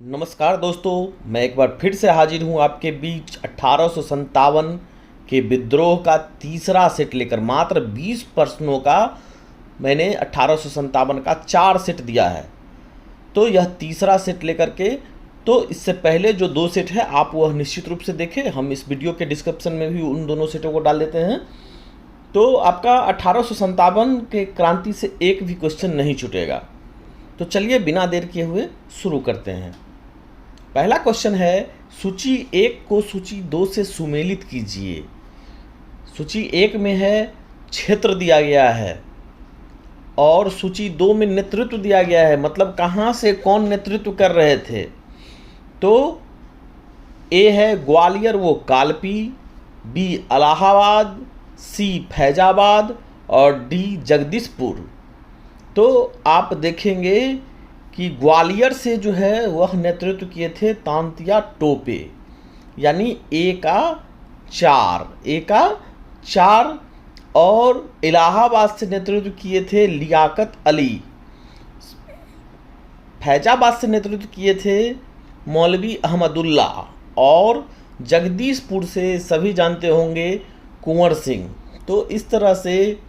नमस्कार दोस्तों, मैं एक बार फिर से हाजिर हूँ आपके बीच 1857 के विद्रोह का तीसरा सेट लेकर। मात्र 20 प्रश्नों का मैंने 1857 का 4 सेट दिया है, तो यह तीसरा सेट लेकर के। तो इससे पहले जो 2 सेट है आप वह निश्चित रूप से देखें। हम इस वीडियो के डिस्क्रिप्शन में भी उन दोनों सेटों को डाल देते हैं। तो आपका 1857 के क्रांति से एक भी क्वेश्चन नहीं छूटेगा। तो चलिए बिना देर किए हुए शुरू करते हैं। पहला क्वेश्चन है, सूची 1 को सूची 2 से सुमेलित कीजिए। सूची 1 में है क्षेत्र दिया गया है और सूची 2 में नेतृत्व दिया गया है, मतलब कहाँ से कौन नेतृत्व कर रहे थे। तो ए है ग्वालियर वो कालपी, बी इलाहाबाद, सी फैजाबाद और डी जगदीशपुर। तो आप देखेंगे कि ग्वालियर से जो है वह नेतृत्व किए थे तांतिया टोपे, यानी ए का 4। और इलाहाबाद से नेतृत्व किए थे लियाकत अली। फैजाबाद से नेतृत्व किए थे मौलवी अहमदुल्ला। और जगदीशपुर से सभी जानते होंगे कुंवर सिंह। तो इस तरह से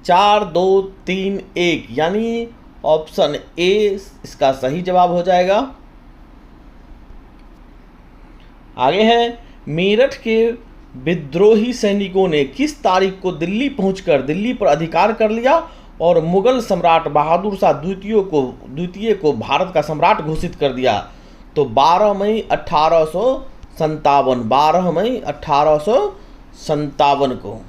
4, 2, 3, 1 यानी ऑप्शन ए इसका सही जवाब हो जाएगा। आगे है, मेरठ के विद्रोही सैनिकों ने किस तारीख को दिल्ली पहुंचकर दिल्ली पर अधिकार कर लिया और मुगल सम्राट बहादुर शाह द्वितीय को भारत का सम्राट घोषित कर दिया। तो 12 मई 1857 को।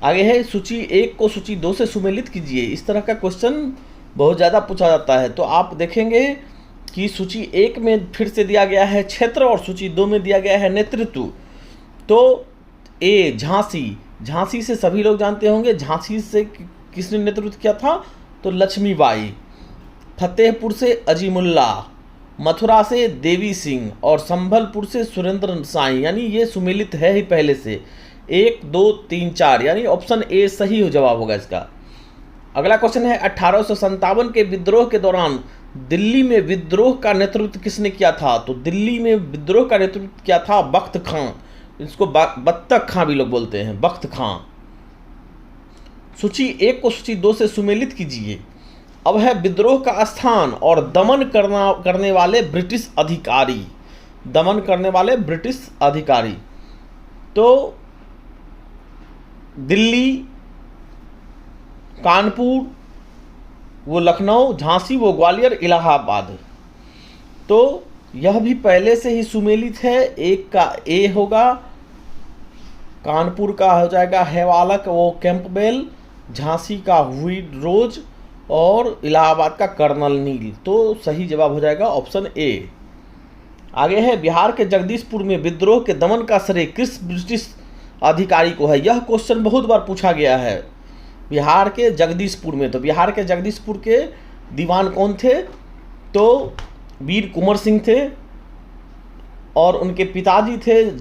आगे है, सूची 1 को सूची 2 से सुमेलित कीजिए। इस तरह का क्वेश्चन बहुत ज़्यादा पूछा जाता है। तो आप देखेंगे कि सूची 1 में फिर से दिया गया है क्षेत्र और सूची 2 में दिया गया है नेतृत्व। तो ए झांसी से सभी लोग जानते होंगे। झांसी से किसने नेतृत्व किया था? तो लक्ष्मीबाई। फतेहपुर से अजीमुल्ला, मथुरा से देवी सिंह और संभलपुर से सुरेंद्र साई, यानी ये सुमेलित है ही पहले से। 1, 2, 3, 4 यानी ऑप्शन ए सही जवाब होगा इसका। अगला क्वेश्चन है, 1857 के विद्रोह के दौरान दिल्ली में विद्रोह का नेतृत्व किसने किया था? तो दिल्ली में विद्रोह का नेतृत्व किया था बख्त खां। इसको बत्तख खां भी लोग बोलते हैं, बख्त खां। सूची 1 को सूची 2 से सुमेलित कीजिए। अब है विद्रोह का स्थान और दमन करने वाले ब्रिटिश अधिकारी। तो दिल्ली, कानपुर वो लखनऊ, झांसी वो ग्वालियर, इलाहाबाद। तो यह भी पहले से ही सुमेलित है। 1 का ए होगा, कानपुर का हो जाएगा हेवालक वो कैंपबेल, झांसी का व्हीट रोज और इलाहाबाद का कर्नल नील। तो सही जवाब हो जाएगा ऑप्शन ए। आगे है, बिहार के जगदीशपुर में विद्रोह के दमन का श्रेय किस ब्रिटिश अधिकारी को है? यह क्वेश्चन बहुत बार पूछा गया है। बिहार के जगदीशपुर में, तो बिहार के जगदीशपुर के दीवान कौन थे? तो वीर कुंवर सिंह थे और उनके पिताजी थे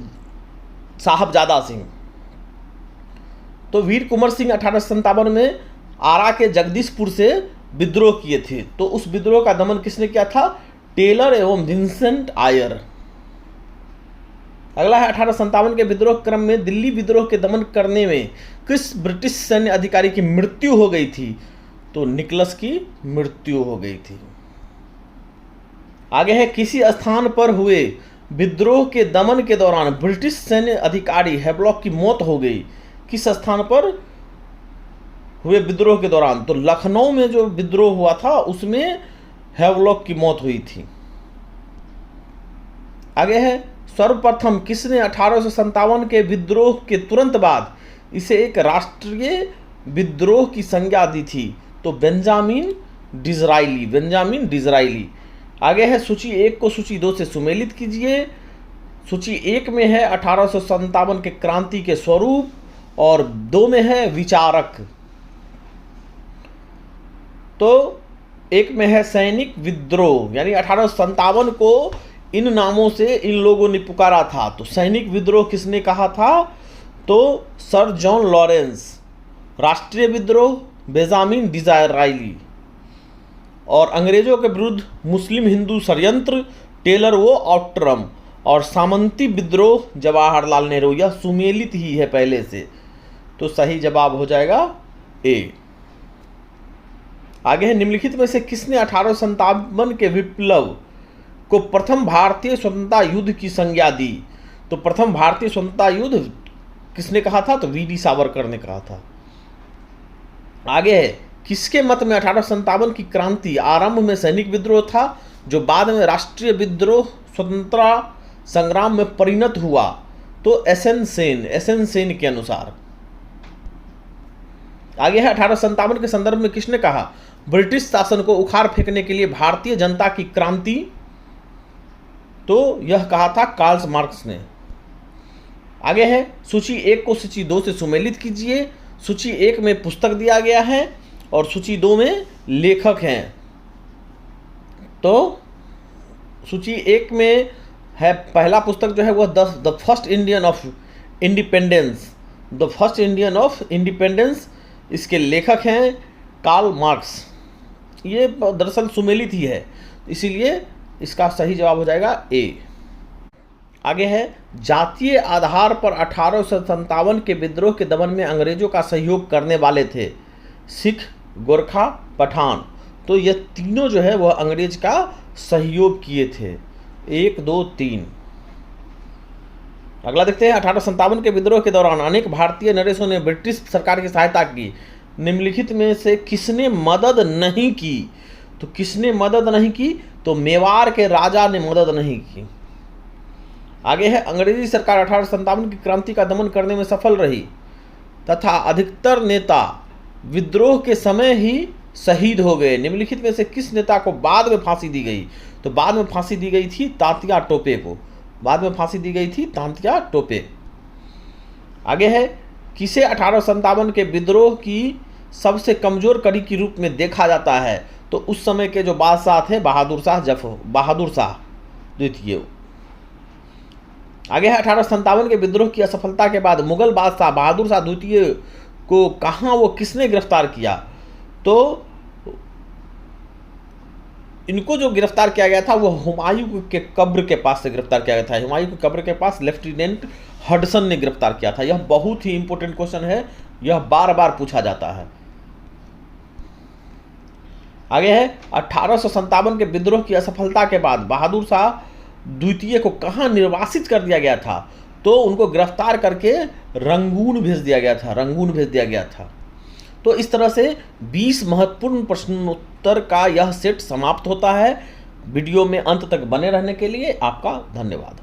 साहबजादा सिंह। तो वीर कुंवर सिंह 1857 में आरा के जगदीशपुर से विद्रोह किए थे। तो उस विद्रोह का दमन किसने किया था? टेलर एवं विंसेंट आयर। अगला है, 1857 के विद्रोह क्रम में दिल्ली विद्रोह के दमन करने में किस ब्रिटिश सैन्य अधिकारी की मृत्यु हो गई थी? तो निकोलस की मृत्यु हो गई थी। आगे है, किसी स्थान पर हुए विद्रोह के दमन के दौरान ब्रिटिश सैन्य अधिकारी हैवलॉक की मौत हो गई। किस स्थान पर हुए विद्रोह के दौरान? तो लखनऊ में जो विद्रोह हुआ था उसमें हैवलॉक की मौत हुई थी। आगे है, सर्वप्रथम किसने 1857 के विद्रोह के तुरंत बाद इसे एक राष्ट्रीय विद्रोह की संज्ञा दी थी? तो बेंजामिन डिज़राइली। आगे है, सूची 1 को सूची 2 से सुमेलित कीजिए। सूची 1 में है 1857 के क्रांति के स्वरूप और 2 में है विचारक। तो 1 में है सैनिक विद्रोह, यानी 1857 को इन नामों से इन लोगों ने पुकारा था। तो सैनिक विद्रोह किसने कहा था? तो सर जॉन लॉरेंस। राष्ट्रीय विद्रोह बेंजामिन डिज़राइली। और अंग्रेजों के विरुद्ध मुस्लिम हिंदू षड्यंत्र टेलर वो ऑट्टरम, और सामंती विद्रोह जवाहरलाल नेहरू। यह सुमेलित ही है पहले से, तो सही जवाब हो जाएगा ए। आगे है, निम्नलिखित में से किसने 1857 के विप्लव को प्रथम भारतीय स्वतंत्रता युद्ध की संज्ञा दी? तो प्रथम भारतीय स्वतंत्रता युद्ध किसने कहा था? तो वी डी सावरकर ने कहा था। आगे है, किसके मत में 1857 की क्रांति आरंभ में सैनिक विद्रोह था जो बाद में राष्ट्रीय विद्रोह स्वतंत्रता संग्राम में परिणत हुआ? तो एस एन सेन के अनुसार। आगे है, 1857 के संदर्भ में किसने कहा ब्रिटिश शासन को उखाड़ फेंकने के लिए भारतीय जनता की क्रांति? तो यह कहा था कार्ल मार्क्स ने। आगे है, सूची 1 को सूची 2 से सुमेलित कीजिए। सूची 1 में पुस्तक दिया गया है और सूची 2 में लेखक हैं। तो सूची 1 में है, पहला पुस्तक जो है वह the first Indian of independence, the first Indian of independence. इसके लेखक हैं कार्ल मार्क्स। ये दरअसल सुमेलित ही है, इसीलिए इसका सही जवाब हो जाएगा ए। आगे है, जातीय आधार पर 1857 के विद्रोह के दमन में अंग्रेजों का सहयोग करने वाले थे सिख, गोरखा, पठान। तो ये तीनों जो है वह अंग्रेज का सहयोग किए थे। 1, 2, 3। अगला देखते हैं, 1857 के विद्रोह के दौरान अनेक भारतीय नरेशों ने ब्रिटिश सरकार की सहायता की। निम्नलिखित में से किसने मदद नहीं की? तो किसने मदद नहीं की? तो मेवाड़ के राजा ने मदद नहीं की। आगे है, अंग्रेजी सरकार 1857 की क्रांति का दमन करने में सफल रही तथा अधिकतर नेता विद्रोह के समय ही शहीद हो गए। निम्नलिखित में से किस नेता को बाद में फांसी दी गई? तो बाद में फांसी दी गई थी तात्या टोपे को। बाद में फांसी दी गई थी तात्या टोपे। आगे है, किसे 1857 के विद्रोह की सबसे कमजोर कड़ी के रूप में देखा जाता है? तो उस समय के जो बादशाह थे बहादुर शाह द्वितीय। आगे है, 1857 के विद्रोह की असफलता के बाद मुगल बादशाह बहादुर शाह द्वितीय को कहाँ वो किसने गिरफ्तार किया? तो इनको जो गिरफ्तार किया गया था वो हुमायूं के कब्र के पास से गिरफ्तार किया गया था। हुमायूं के कब्र के पास लेफ्टिनेंट हडसन ने गिरफ्तार किया था। यह बहुत ही इंपॉर्टेंट क्वेश्चन है, यह बार बार पूछा जाता है। आगे है, 1857 के विद्रोह की असफलता के बाद बहादुर शाह द्वितीय को कहाँ निर्वासित कर दिया गया था? तो उनको गिरफ्तार करके रंगून भेज दिया गया था। तो इस तरह से 20 महत्वपूर्ण प्रश्नोत्तर का यह सेट समाप्त होता है। वीडियो में अंत तक बने रहने के लिए आपका धन्यवाद।